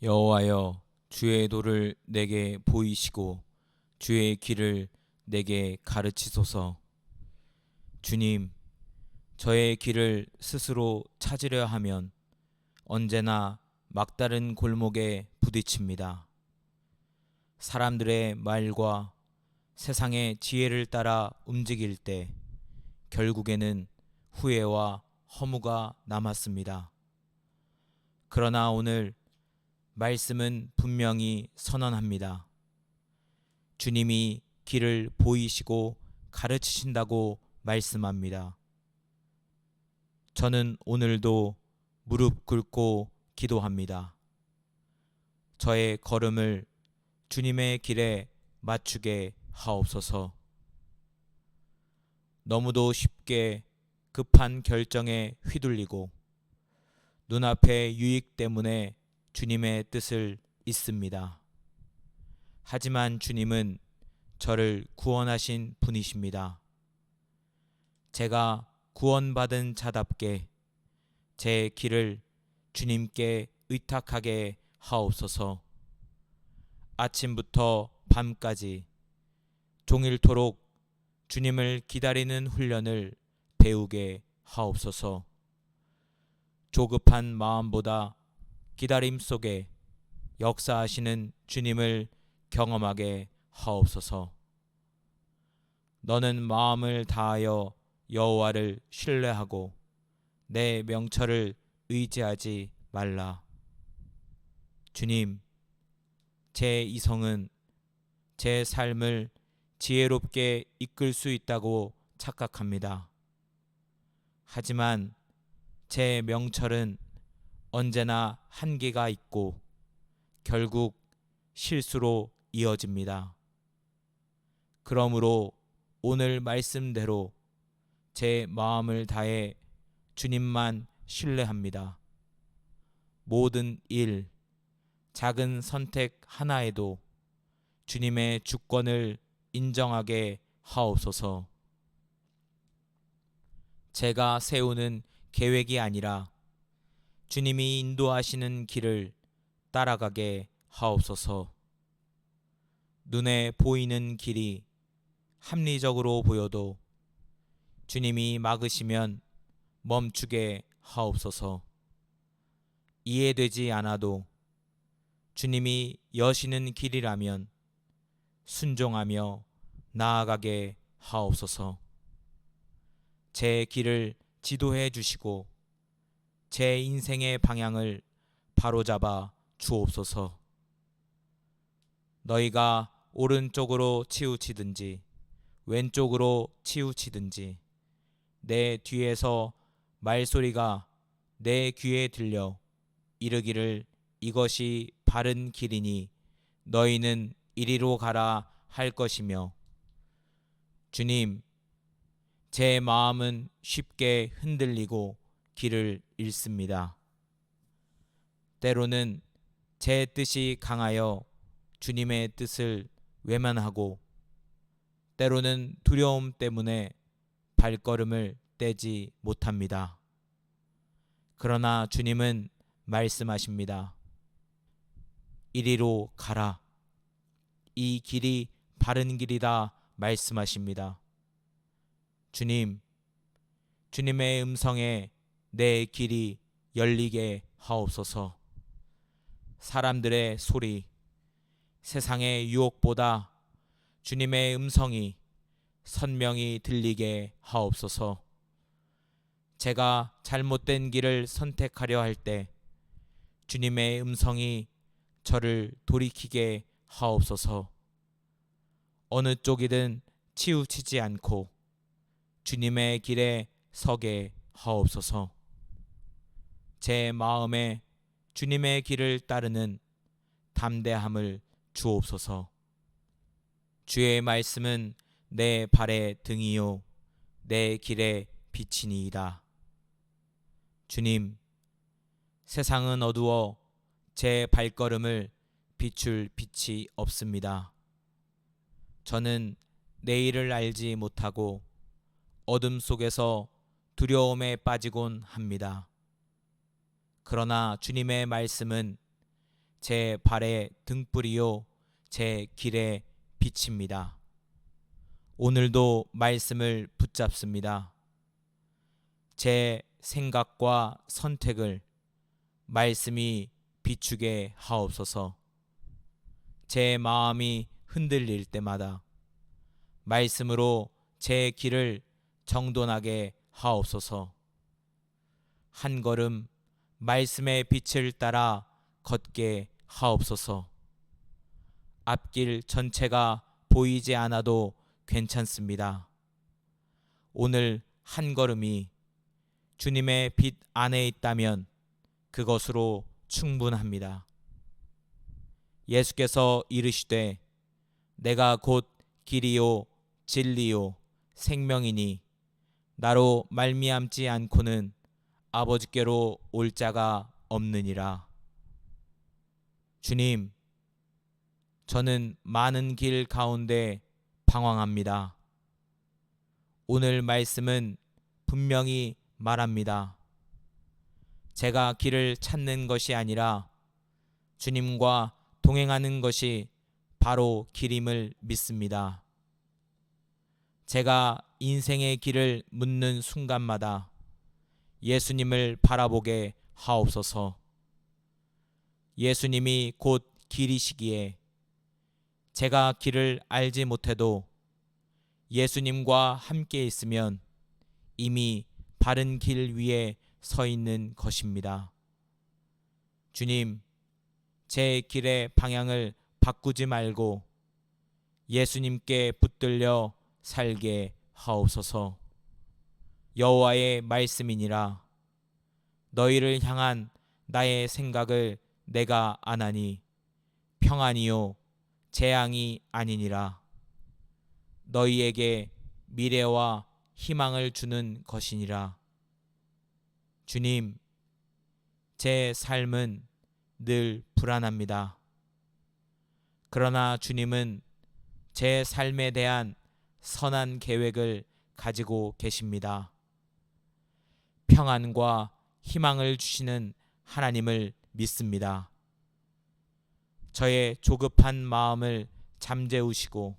여호와여, 주의 도를 내게 보이시고 주의 길을 내게 가르치소서. 주님, 저의 길을 스스로 찾으려 하면 언제나 막다른 골목에 부딪힙니다. 사람들의 말과 세상의 지혜를 따라 움직일 때 결국에는 후회와 허무가 남았습니다. 그러나 오늘 말씀은 분명히 선언합니다. 주님이 길을 보이시고 가르치신다고 말씀합니다. 저는 오늘도 무릎 꿇고 기도합니다. 저의 걸음을 주님의 길에 맞추게 하옵소서. 너무도 쉽게 급한 결정에 휘둘리고 눈앞의 유익 때문에 주님의 뜻을 잊습니다. 하지만 주님은 저를 구원하신 분이십니다. 제가 구원받은 자답게 제 길을 주님께 의탁하게 하옵소서. 아침부터 밤까지 종일토록 주님을 기다리는 훈련을 배우게 하옵소서. 조급한 마음보다 기다림 속에 역사하시는 주님을 경험하게 하옵소서. 너는 마음을 다하여 여호와를 신뢰하고 내 명철을 의지하지 말라. 주님, 제 이성은 제 삶을 지혜롭게 이끌 수 있다고 착각합니다. 하지만 제 명철은 언제나 한계가 있고 결국 실수로 이어집니다. 그러므로 오늘 말씀대로 제 마음을 다해 주님만 신뢰합니다. 모든 일, 작은 선택 하나에도 주님의 주권을 인정하게 하옵소서. 제가 세우는 계획이 아니라 주님이 인도하시는 길을 따라가게 하옵소서. 눈에 보이는 길이 합리적으로 보여도 주님이 막으시면 멈추게 하옵소서. 이해되지 않아도 주님이 여시는 길이라면 순종하며 나아가게 하옵소서. 제 길을 지도해 주시고 제 인생의 방향을 바로잡아 주옵소서. 너희가 오른쪽으로 치우치든지 왼쪽으로 치우치든지 내 뒤에서 말소리가 내 귀에 들려 이르기를 이것이 바른 길이니 너희는 이리로 가라 할 것이며, 주님, 제 마음은 쉽게 흔들리고 길을 잃습니다. 때로는 제 뜻이 강하여 주님의 뜻을 외면하고 때로는 두려움 때문에 발걸음을 떼지 못합니다. 그러나 주님은 말씀하십니다. 이리로 가라. 이 길이 바른 길이다 말씀하십니다. 주님, 주님의 음성에 내 길이 열리게 하옵소서. 사람들의 소리, 세상의 유혹보다 주님의 음성이 선명히 들리게 하옵소서. 제가 잘못된 길을 선택하려 할 때 주님의 음성이 저를 돌이키게 하옵소서. 어느 쪽이든 치우치지 않고 주님의 길에 서게 하옵소서. 제 마음에 주님의 길을 따르는 담대함을 주옵소서. 주의 말씀은 내 발의 등이요 내 길의 빛이니이다. 주님, 세상은 어두워 제 발걸음을 비출 빛이 없습니다. 저는 내일을 알지 못하고 어둠 속에서 두려움에 빠지곤 합니다. 그러나 주님의 말씀은 제 발의 등불이요 제 길의 빛입니다. 오늘도 말씀을 붙잡습니다. 제 생각과 선택을 말씀이 비추게 하옵소서. 제 마음이 흔들릴 때마다 말씀으로 제 길을 정돈하게 하옵소서. 한 걸음 말씀의 빛을 따라 걷게 하옵소서. 앞길 전체가 보이지 않아도 괜찮습니다. 오늘 한 걸음이 주님의 빛 안에 있다면 그것으로 충분합니다. 예수께서 이르시되 내가 곧 길이요 진리요 생명이니 나로 말미암지 않고는 아버지께로 올 자가 없느니라. 주님, 저는 많은 길 가운데 방황합니다. 오늘 말씀은 분명히 말합니다. 제가 길을 찾는 것이 아니라 주님과 동행하는 것이 바로 길임을 믿습니다. 제가 인생의 길을 묻는 순간마다 예수님을 바라보게 하옵소서. 예수님이 곧 길이시기에 제가 길을 알지 못해도 예수님과 함께 있으면 이미 바른 길 위에 서 있는 것입니다. 주님, 제 길의 방향을 바꾸지 말고 예수님께 붙들려 살게 하옵소서. 여호와의 말씀이니라. 너희를 향한 나의 생각을 내가 아나니 평안이요 재앙이 아니니라. 너희에게 미래와 희망을 주는 것이니라. 주님, 제 삶은 늘 불안합니다. 그러나 주님은 제 삶에 대한 선한 계획을 가지고 계십니다. 평안과 희망을 주시는 하나님을 믿습니다. 저의 조급한 마음을 잠재우시고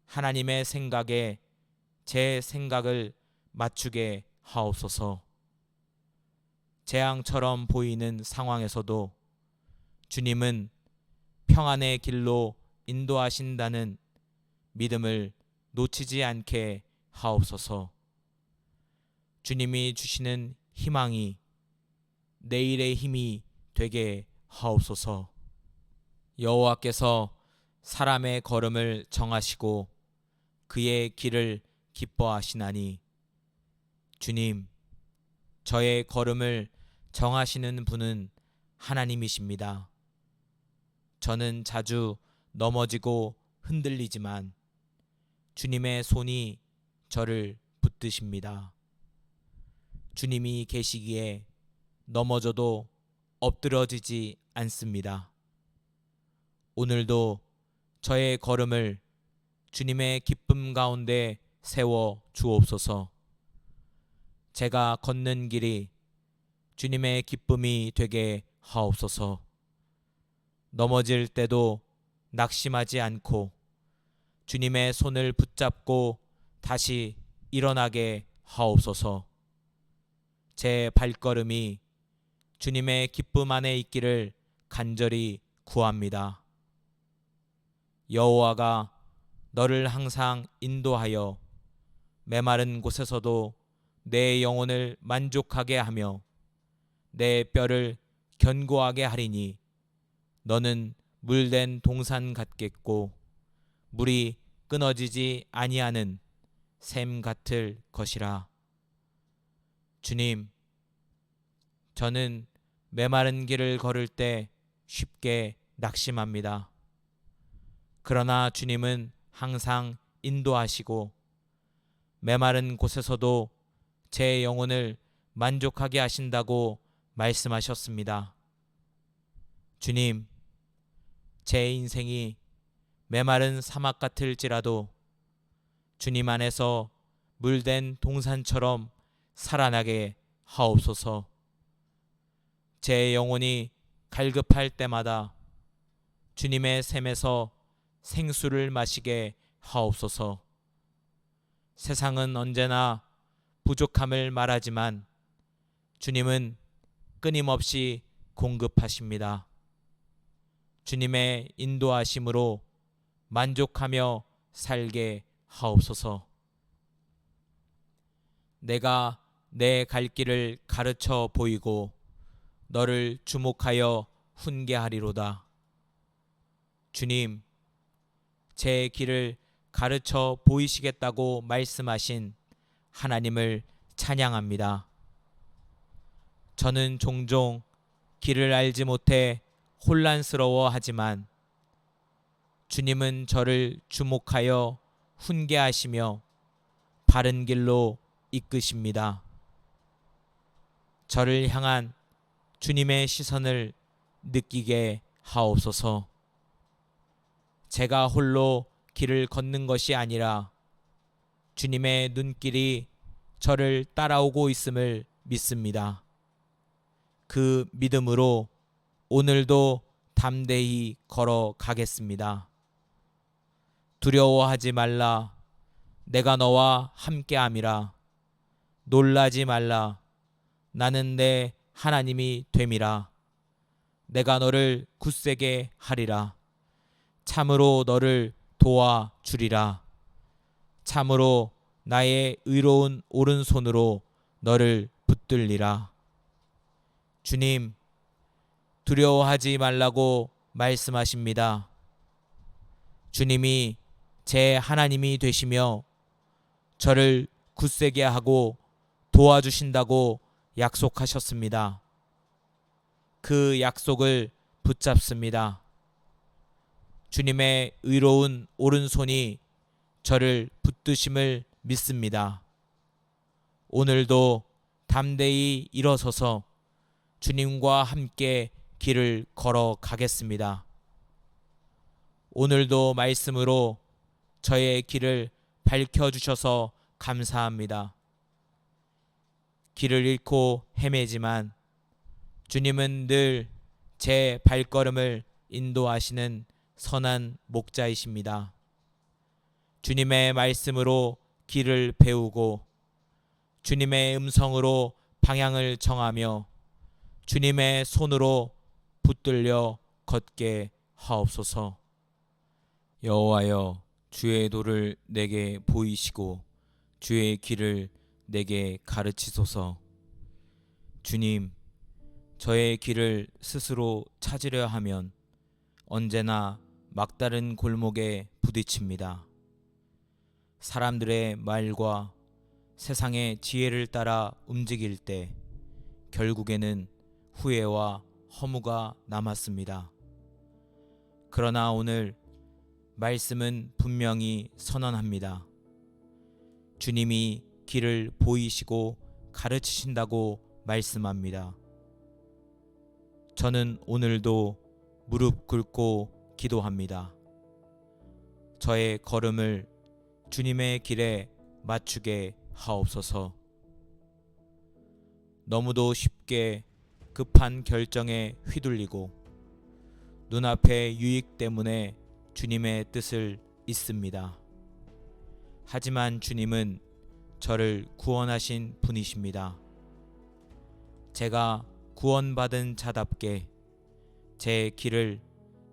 하나님의 생각에 제 생각을 맞추게 하옵소서. 재앙처럼 보이는 상황에서도 주님은 평안의 길로 인도하신다는 믿음을 놓치지 않게 하옵소서. 주님이 주시는 희망이 내일의 힘이 되게 하옵소서. 여호와께서 사람의 걸음을 정하시고 그의 길을 기뻐하시나니 주님, 저의 걸음을 정하시는 분은 하나님이십니다. 저는 자주 넘어지고 흔들리지만 주님의 손이 저를 붙드십니다. 주님이 계시기에 넘어져도 엎드러지지 않습니다. 오늘도 저의 걸음을 주님의 기쁨 가운데 세워 주옵소서. 제가 걷는 길이 주님의 기쁨이 되게 하옵소서. 넘어질 때도 낙심하지 않고 주님의 손을 붙잡고 다시 일어나게 하옵소서. 제 발걸음이 주님의 기쁨 안에 있기를 간절히 구합니다. 여호와가 너를 항상 인도하여 메마른 곳에서도 내 영혼을 만족하게 하며 내 뼈를 견고하게 하리니 너는 물된 동산 같겠고 물이 끊어지지 아니하는 샘 같을 것이라. 주님, 저는 메마른 길을 걸을 때 쉽게 낙심합니다. 그러나 주님은 항상 인도하시고 메마른 곳에서도 제 영혼을 만족하게 하신다고 말씀하셨습니다. 주님, 제 인생이 메마른 사막 같을지라도 주님 안에서 물된 동산처럼 살아나게 하옵소서. 제 영혼이 갈급할 때마다 주님의 샘에서 생수를 마시게 하옵소서. 세상은 언제나 부족함을 말하지만 주님은 끊임없이 공급하십니다. 주님의 인도하심으로 만족하며 살게 하옵소서. 내가 내 갈 길을 가르쳐 보이고 너를 주목하여 훈계하리로다. 주님, 제 길을 가르쳐 보이시겠다고 말씀하신 하나님을 찬양합니다. 저는 종종 길을 알지 못해 혼란스러워 하지만 주님은 저를 주목하여 훈계하시며 바른 길로 이끄십니다. 저를 향한 주님의 시선을 느끼게 하옵소서. 제가 홀로 길을 걷는 것이 아니라 주님의 눈길이 저를 따라오고 있음을 믿습니다. 그 믿음으로 오늘도 담대히 걸어가겠습니다. 두려워하지 말라. 내가 너와 함께함이라. 놀라지 말라. 나는 내 하나님이 됨이라. 내가 너를 굳세게 하리라. 참으로 너를 도와주리라. 참으로 나의 의로운 오른손으로 너를 붙들리라. 주님, 두려워하지 말라고 말씀하십니다. 주님이 제 하나님이 되시며 저를 굳세게 하고 도와주신다고 약속하셨습니다. 그 약속을 붙잡습니다. 주님의 의로운 오른손이 저를 붙드심을 믿습니다. 오늘도 담대히 일어서서 주님과 함께 길을 걸어가겠습니다. 오늘도 말씀으로 저의 길을 밝혀주셔서 감사합니다. 길을 잃고 헤매지만 주님은 늘 제 발걸음을 인도하시는 선한 목자이십니다. 주님의 말씀으로 길을 배우고 주님의 음성으로 방향을 정하며 주님의 손으로 붙들려 걷게 하옵소서. 여호와여, 주의 도를 내게 보이시고 주의 길을 내게 가르치소서. 주님, 저의 길을 스스로 찾으려 하면 언제나 막다른 골목에 부딪힙니다. 사람들의 말과 세상의 지혜를 따라 움직일 때 결국에는 후회와 허무가 남았습니다. 그러나 오늘 말씀은 분명히 선언합니다. 주님이 길을 보이시고 가르치신다고 말씀합니다. 저는 오늘도 무릎 꿇고 기도합니다. 저의 걸음을 주님의 길에 맞추게 하옵소서. 너무도 쉽게 급한 결정에 휘둘리고 눈앞의 유익 때문에 주님의 뜻을 잊습니다. 하지만 주님은 저를 구원하신 분이십니다. 제가 구원받은 자답게 제 길을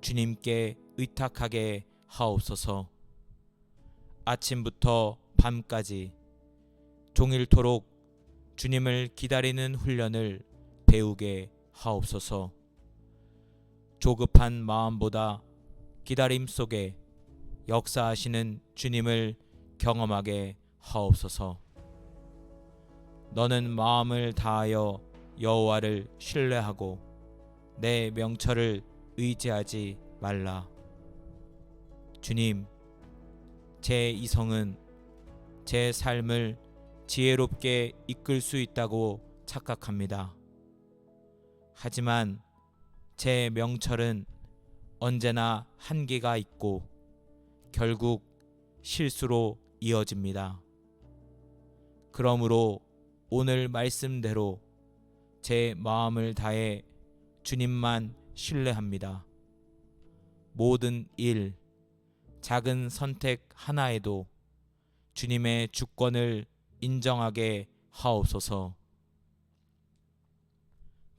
주님께 의탁하게 하옵소서. 아침부터 밤까지 종일토록 주님을 기다리는 훈련을 배우게 하옵소서. 조급한 마음보다 기다림 속에 역사하시는 주님을 경험하게 하옵소서. 너는 마음을 다하여 여호와를 신뢰하고 내 명철을 의지하지 말라. 주님, 제 이성은 제 삶을 지혜롭게 이끌 수 있다고 착각합니다. 하지만 제 명철은 언제나 한계가 있고 결국 실수로 이어집니다. 그러므로 오늘 말씀대로 제 마음을 다해 주님만 신뢰합니다. 모든 일, 작은 선택 하나에도 주님의 주권을 인정하게 하옵소서.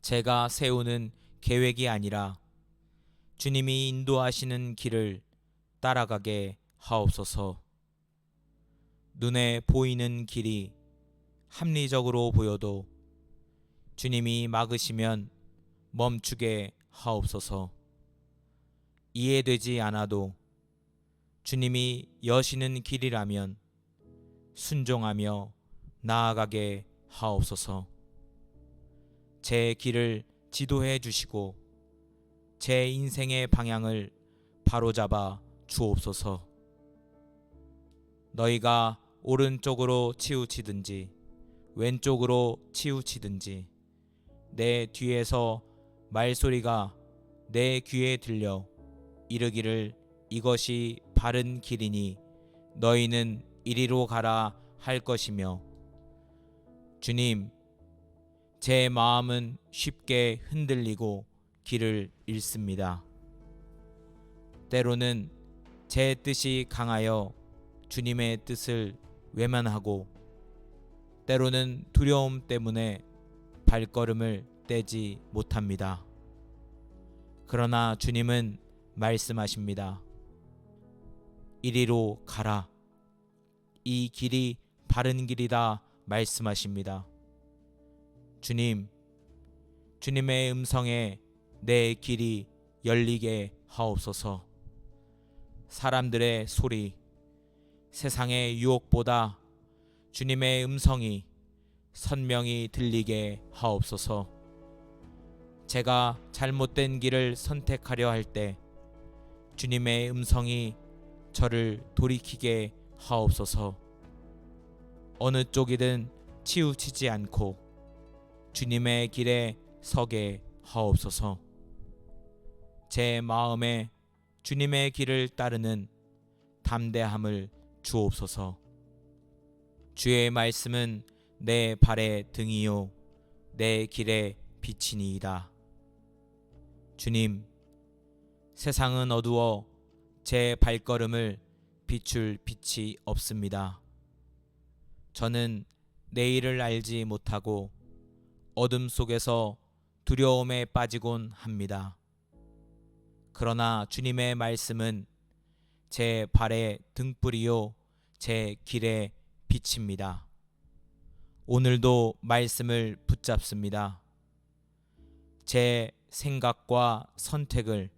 제가 세우는 계획이 아니라 주님이 인도하시는 길을 따라가게 하옵소서. 눈에 보이는 길이 합리적으로 보여도 주님이 막으시면 멈추게 하옵소서. 이해되지 않아도 주님이 여시는 길이라면 순종하며 나아가게 하옵소서. 제 길을 지도해 주시고 제 인생의 방향을 바로잡아 주옵소서. 너희가 오른쪽으로 치우치든지 왼쪽으로 치우치든지 내 뒤에서 말소리가 내 귀에 들려 이르기를 이것이 바른 길이니 너희는 이리로 가라 할 것이며, 주님, 제 마음은 쉽게 흔들리고 길을 잃습니다. 때로는 제 뜻이 강하여 주님의 뜻을 외면하고 때로는 두려움 때문에 발걸음을 떼지 못합니다. 그러나 주님은 말씀하십니다. 이리로 가라. 이 길이 바른 길이다 말씀하십니다. 주님, 주님의 음성에 내 길이 열리게 하옵소서. 사람들의 소리, 세상의 유혹보다 주님의 음성이 선명히 들리게 하옵소서. 제가 잘못된 길을 선택하려 할 때 주님의 음성이 저를 돌이키게 하옵소서. 어느 쪽이든 치우치지 않고 주님의 길에 서게 하옵소서. 제 마음에 주님의 길을 따르는 담대함을 주옵소서. 주의 말씀은 내 발의 등이요 내 길의 빛이니이다. 주님, 세상은 어두워 제 발걸음을 비출 빛이 없습니다. 저는 내일을 알지 못하고 어둠 속에서 두려움에 빠지곤 합니다. 그러나 주님의 말씀은 제 발의 등불이요 제 길의 빛입니다. 오늘도 말씀을 붙잡습니다. 제 생각과 선택을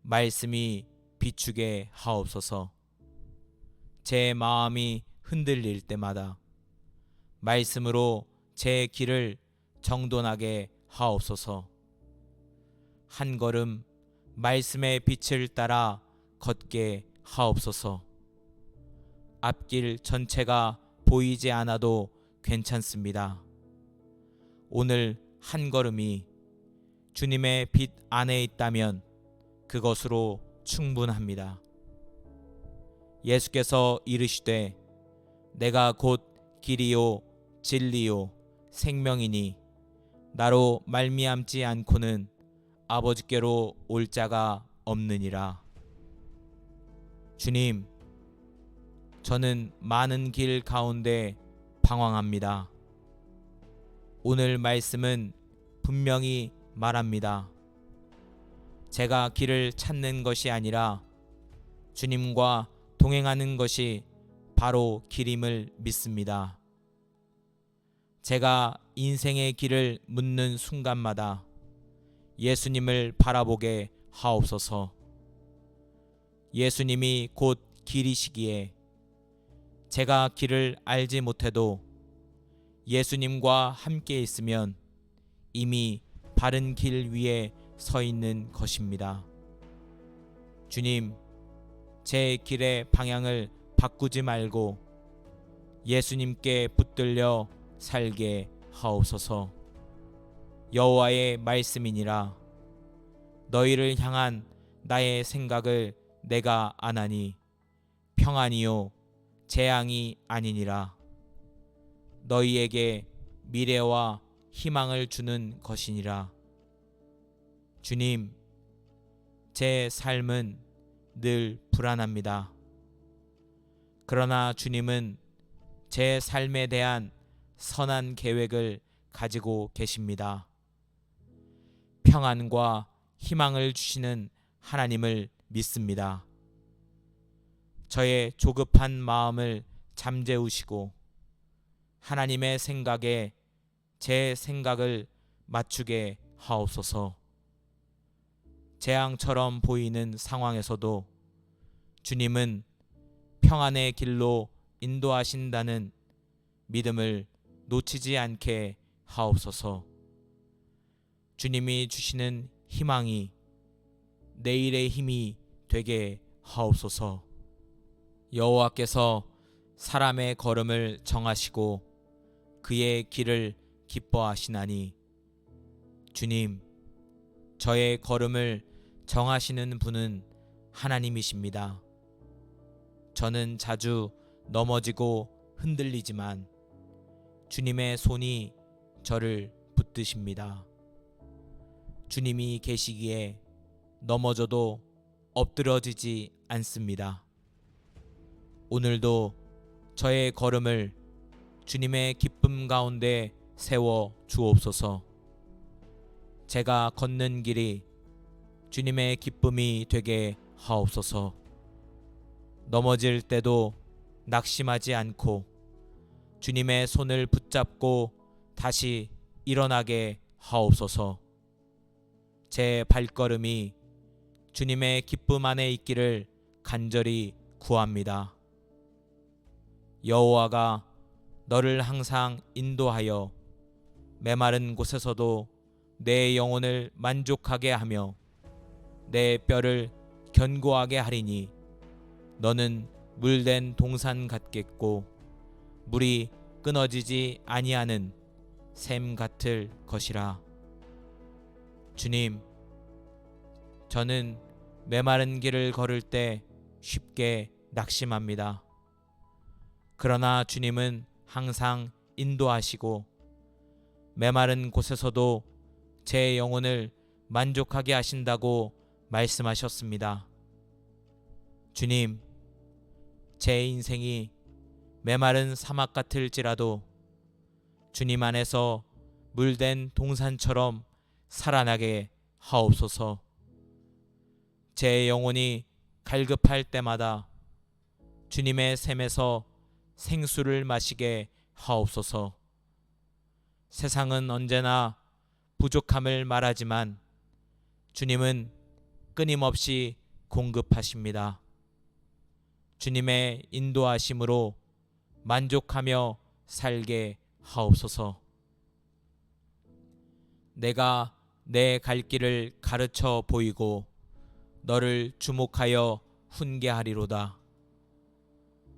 말씀이 비추게 하옵소서. 제 마음이 흔들릴 때마다 말씀으로 제 길을 정돈하게 하옵소서. 한 걸음 말씀의 빛을 따라 걷게 하옵소서. 앞길 전체가 보이지 않아도 괜찮습니다. 오늘 한 걸음이 주님의 빛 안에 있다면 그것으로 충분합니다. 예수께서 이르시되 내가 곧 길이요 진리요 생명이니 나로 말미암지 않고는 아버지께로 올 자가 없느니라. 주님, 저는 많은 길 가운데 방황합니다. 오늘 말씀은 분명히 말합니다. 제가 길을 찾는 것이 아니라 주님과 동행하는 것이 바로 길임을 믿습니다. 제가 인생의 길을 묻는 순간마다 예수님을 바라보게 하옵소서. 예수님이 곧 길이시기에 제가 길을 알지 못해도 예수님과 함께 있으면 이미 바른 길 위에 서 있는 것입니다. 주님, 제 길의 방향을 바꾸지 말고 예수님께 붙들려 살게 하옵소서. 여호와의 말씀이니라. 너희를 향한 나의 생각을 내가 아나니 평안이요 재앙이 아니니라. 너희에게 미래와 희망을 주는 것이니라. 주님, 제 삶은 늘 불안합니다. 그러나 주님은 제 삶에 대한 선한 계획을 가지고 계십니다. 평안과 희망을 주시는 하나님을 믿습니다. 저의 조급한 마음을 잠재우시고 하나님의 생각에 제 생각을 맞추게 하옵소서. 재앙처럼 보이는 상황에서도 주님은 평안의 길로 인도하신다는 믿음을 놓치지 않게 하옵소서. 주님이 주시는 희망이 내일의 힘이 되게 하옵소서. 여호와께서 사람의 걸음을 정하시고 그의 길을 기뻐하시나니, 주님, 저의 걸음을 정하시는 분은 하나님이십니다. 저는 자주 넘어지고 흔들리지만 주님의 손이 저를 붙드십니다. 주님이 계시기에 넘어져도 엎드러지지 않습니다. 오늘도 저의 걸음을 주님의 기쁨 가운데 세워 주옵소서. 제가 걷는 길이 주님의 기쁨이 되게 하옵소서. 넘어질 때도 낙심하지 않고 주님의 손을 붙잡고 다시 일어나게 하옵소서. 제 발걸음이 주님의 기쁨 안에 있기를 간절히 구합니다. 여호와가 너를 항상 인도하여 메마른 곳에서도 내 영혼을 만족하게 하며 내 뼈를 견고하게 하리니, 너는 물된 동산 같겠고 물이 끊어지지 아니하는 샘 같을 것이라. 주님, 저는 메마른 길을 걸을 때 쉽게 낙심합니다. 그러나 주님은 항상 인도하시고 메마른 곳에서도 제 영혼을 만족하게 하신다고 말씀하셨습니다. 주님, 제 인생이 메마른 사막 같을지라도 주님 안에서 물된 동산처럼 살아나게 하옵소서. 제 영혼이 갈급할 때마다 주님의 샘에서 생수를 마시게 하옵소서. 세상은 언제나 부족함을 말하지만 주님은 끊임없이 공급하십니다. 주님의 인도하심으로 만족하며 살게 하옵소서. 내가 내 갈 길을 가르쳐 보이고 너를 주목하여 훈계하리로다.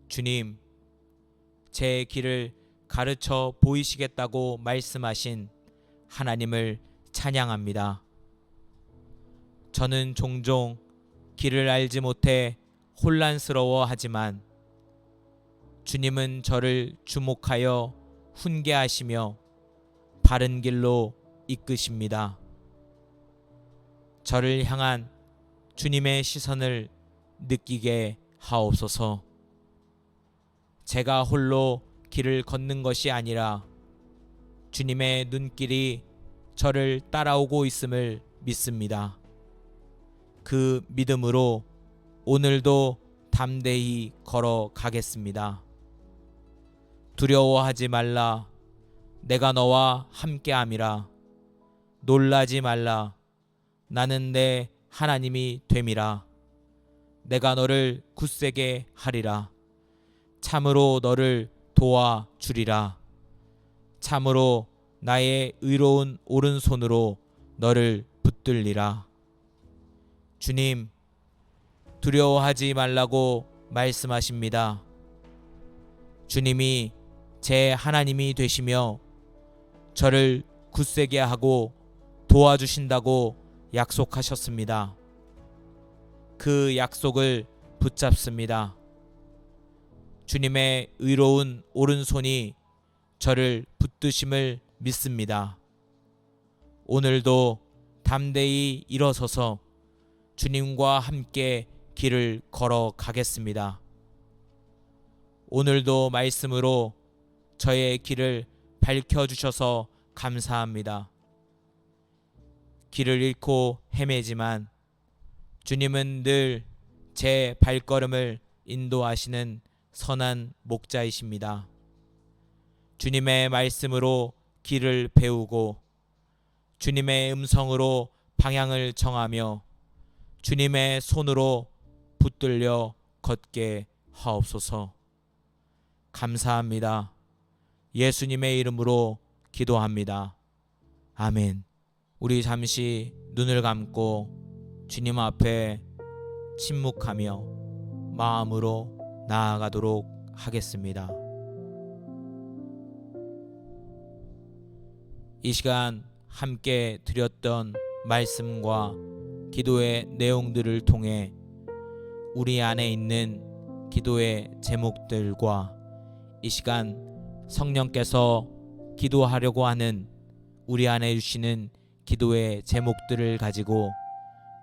주님, 제 길을 가르쳐 보이시겠다고 말씀하신 하나님을 찬양합니다. 저는 종종 길을 알지 못해 혼란스러워하지만 주님은 저를 주목하여 훈계하시며 바른 길로 이끄십니다. 저를 향한 주님의 시선을 느끼게 하옵소서. 제가 홀로 길을 걷는 것이 아니라 주님의 눈길이 저를 따라오고 있음을 믿습니다. 그 믿음으로 오늘도 담대히 걸어가겠습니다. 두려워하지 말라. 내가 너와 함께함이라. 놀라지 말라. 나는 내 하나님이 됨이라. 내가 너를 굳세게 하리라. 참으로 너를 도와주리라. 참으로 나의 의로운 오른손으로 너를 붙들리라. 주님, 두려워하지 말라고 말씀하십니다. 주님이 제 하나님이 되시며 저를 굳세게 하고 도와주신다고 약속하셨습니다. 그 약속을 붙잡습니다. 주님의 의로운 오른손이 저를 붙드심을 믿습니다. 오늘도 담대히 일어서서 주님과 함께 길을 걸어가겠습니다. 오늘도 말씀으로 저의 길을 밝혀주셔서 감사합니다. 길을 잃고 헤매지만 주님은 늘 제 발걸음을 인도하시는 선한 목자이십니다. 주님의 말씀으로 길을 배우고 주님의 음성으로 방향을 정하며 주님의 손으로 붙들려 걷게 하옵소서. 감사합니다. 예수님의 이름으로 기도합니다. 아멘. 우리 잠시 눈을 감고 주님 앞에 침묵하며 마음으로 나아가도록 하겠습니다. 이 시간 함께 드렸던 말씀과 기도의 내용들을 통해 우리 안에 있는 기도의 제목들과 이 시간 성령께서 기도하려고 하는 우리 안에 주시는 기도의 제목들을 가지고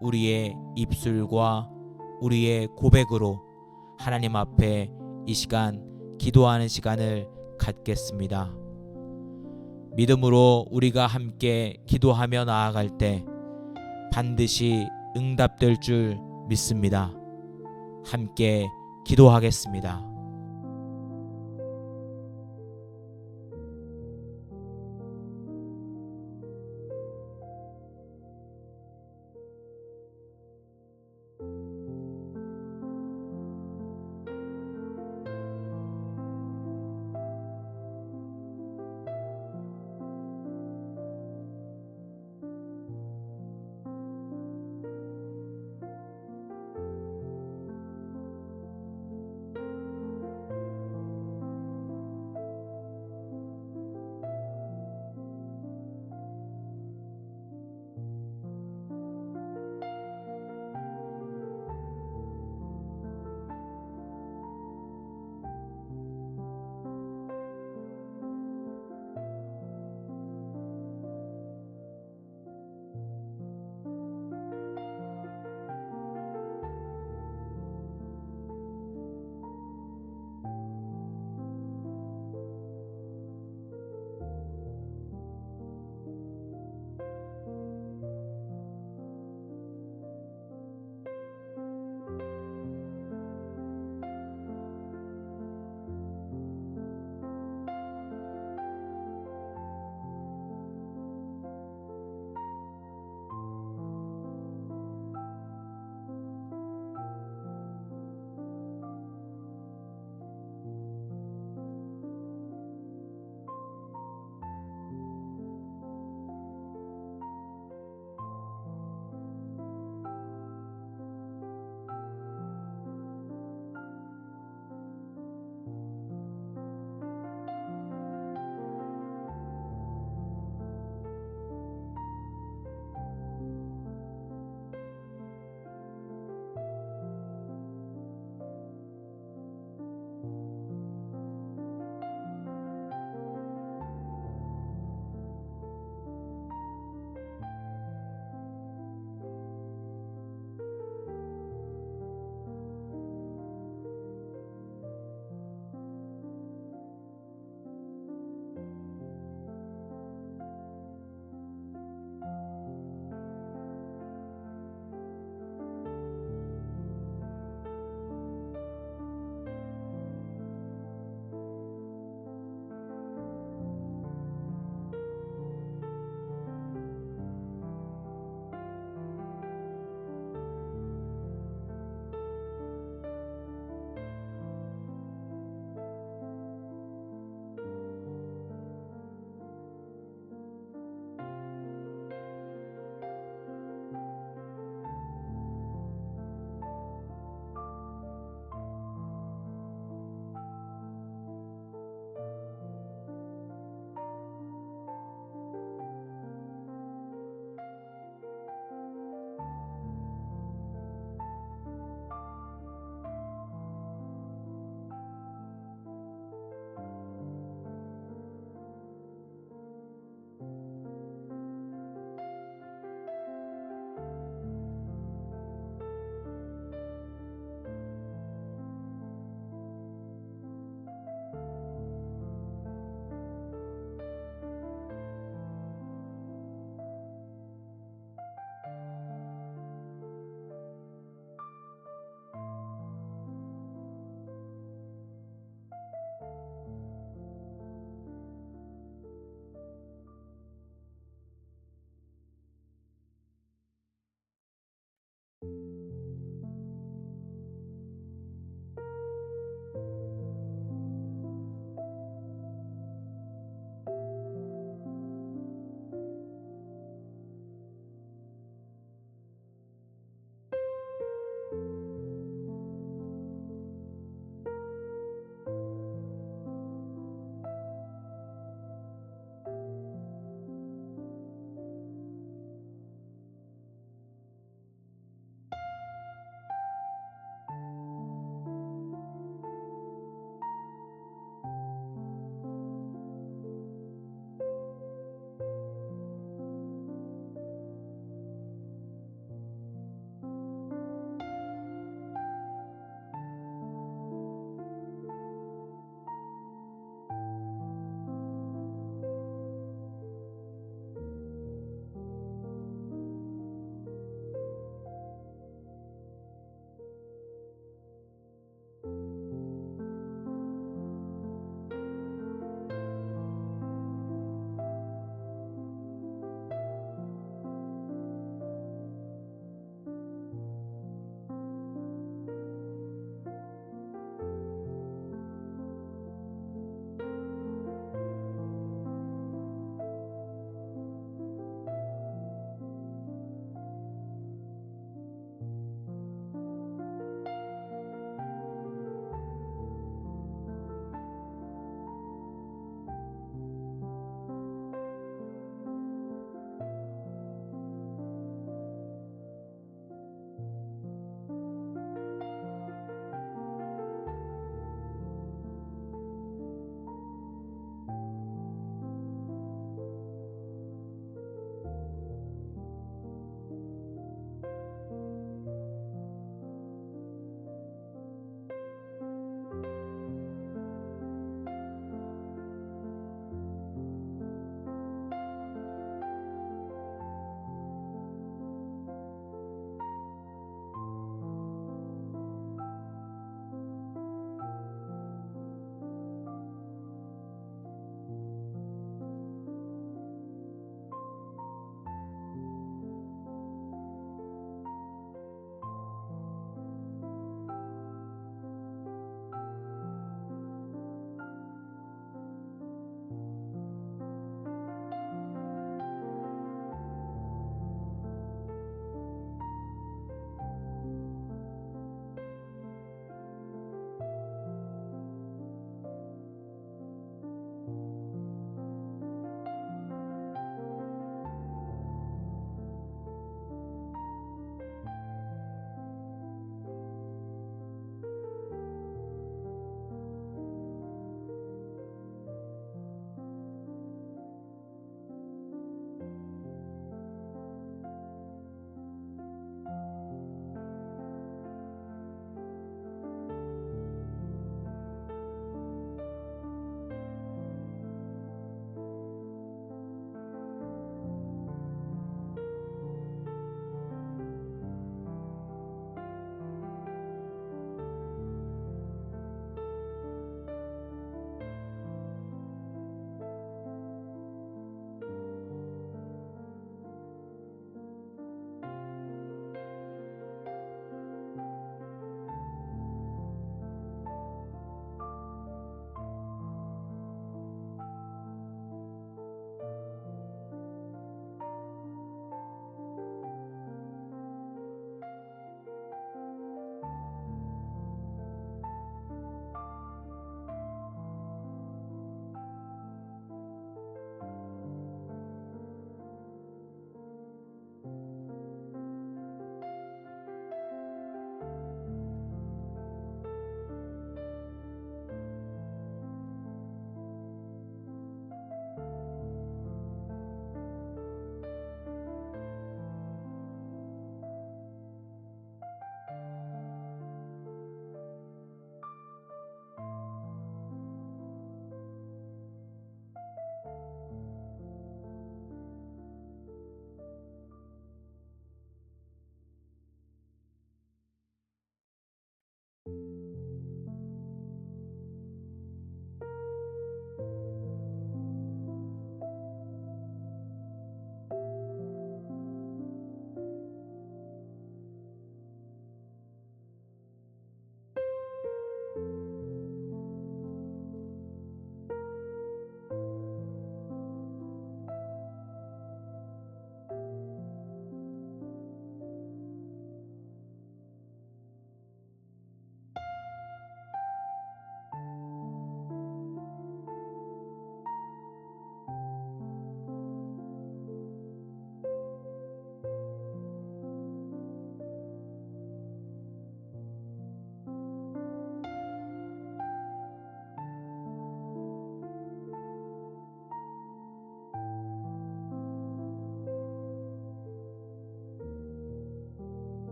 우리의 입술과 우리의 고백으로 하나님 앞에 이 시간 기도하는 시간을 갖겠습니다. 믿음으로 우리가 함께 기도하며 나아갈 때 반드시 응답될 줄 믿습니다. 함께 기도하겠습니다.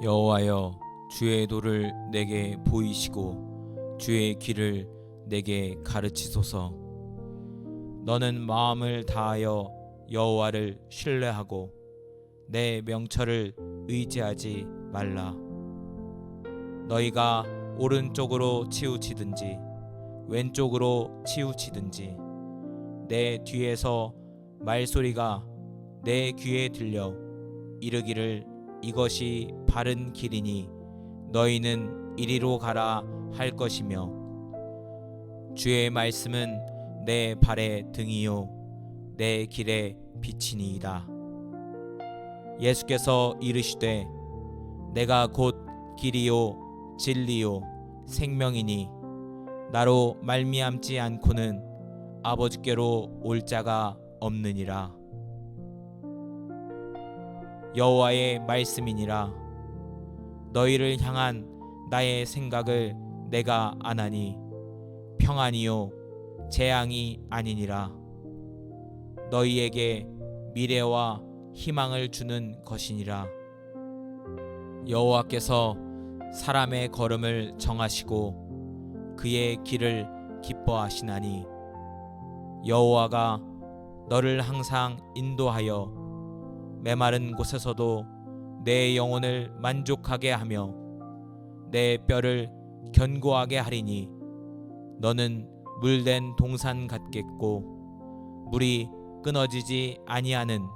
여호와여, 주의 도를 내게 보이시고 주의 길을 내게 가르치소서. 너는 마음을 다하여 여호와를 신뢰하고 내 명철을 의지하지 말라. 너희가 오른쪽으로 치우치든지 왼쪽으로 치우치든지 내 뒤에서 말소리가 내 귀에 들려 이르기를 이것이 바른 길이니 너희는 이리로 가라 할 것이며, 주의 말씀은 내 발의 등이요 내 길의 빛이니이다. 예수께서 이르시되 내가 곧 길이요 진리요 생명이니 나로 말미암지 않고는 아버지께로 올 자가 없느니라. 여호와의 말씀이니라. 너희를 향한 나의 생각을 내가 아나니 평안이요 재앙이 아니니라. 너희에게 미래와 희망을 주는 것이니라. 여호와께서 사람의 걸음을 정하시고 그의 길을 기뻐하시나니 여호와가 너를 항상 인도하여 메마른 곳에서도 내 영혼을 만족하게 하며 내 뼈를 견고하게 하리니 너는 물된 동산 같겠고 물이 끊어지지 아니하는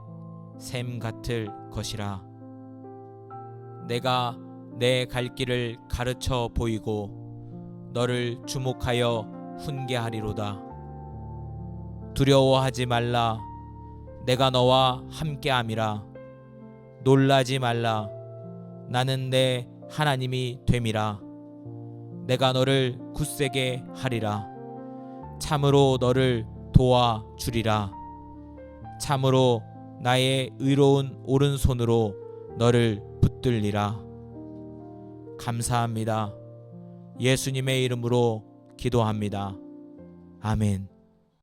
샘 같을 것이라. 내가 내 갈 길을 가르쳐 보이고 너를 주목하여 훈계하리로다. 두려워하지 말라. 내가 너와 함께함이라. 놀라지 말라. 나는 내 하나님이 됨이라. 내가 너를 굳세게 하리라. 참으로 너를 도와주리라. 참으로 나의 의로운 오른손으로 너를 붙들리라. 감사합니다. 예수님의 이름으로 기도합니다. 아멘.